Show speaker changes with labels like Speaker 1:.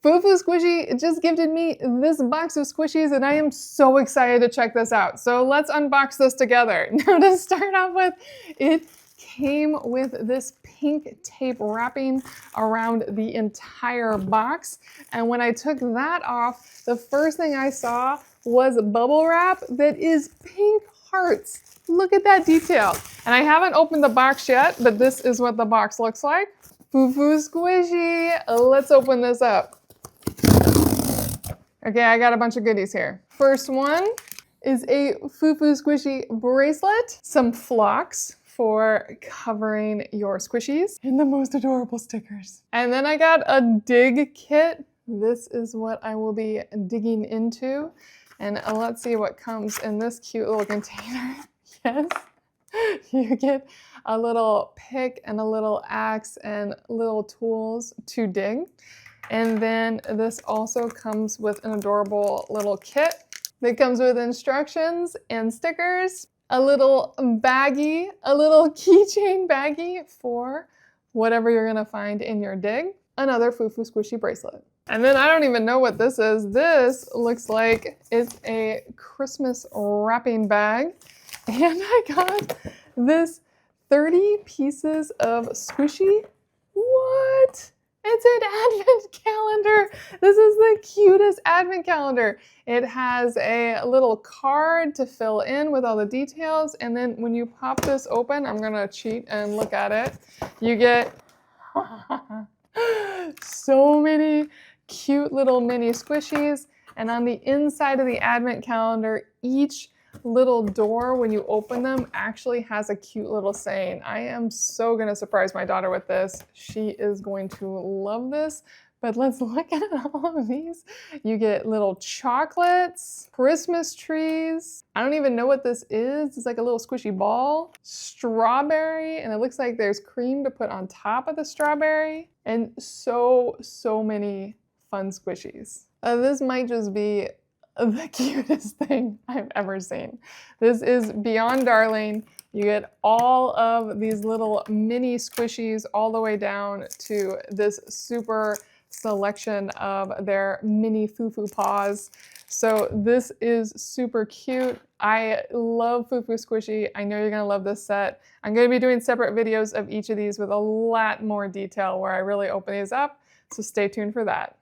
Speaker 1: FUFU Squishy just gifted me this box of squishies and I am so excited to check this out. So let's unbox this together. Now to start off with, it came with this pink tape wrapping around the entire box. And when I took that off, the first thing I saw was bubble wrap that is pink hearts. Look at that detail. And I haven't opened the box yet, but this is what the box looks like. FUFU Squishy. Let's open this up. Okay, I got a bunch of goodies here. First one is a FUFU Squishy bracelet, some flocks for covering your squishies, and the most adorable stickers. And then I got a dig kit. This is what I will be digging into. And let's see what comes in this cute little container. Yes, you get a little pick and a little axe and little tools to dig. And then this also comes with an adorable little kit that comes with instructions and stickers, a little baggie, a little keychain baggie for whatever you're gonna find in your dig, another FUFU Squishy bracelet. And then I don't even know what this is. This looks like it's a Christmas wrapping bag. And I got this 30 pieces of squishy. What? It's an advent calendar. This is the cutest advent calendar. It has a little card to fill in with all the details. And then when you pop this open, I'm gonna cheat and look at it. You get so many cute little mini squishies. And on the inside of the advent calendar, each little door, when you open them, actually has a cute little saying. I am so gonna surprise my daughter with this. She is going to love this. But let's look at all of these. You get little chocolates, Christmas trees. I don't even know what this is. It's like a little squishy ball, strawberry, and it looks like there's cream to put on top of the strawberry, and so many fun squishies. This might just be the cutest thing I've ever seen. This is beyond darling. You get all of these little mini squishies all the way down to this super selection of their mini FUFU paws. So this is super cute. I love FUFU Squishy. I know you're gonna love this set. I'm gonna be doing separate videos of each of these with a lot more detail where I really open these up. So stay tuned for that.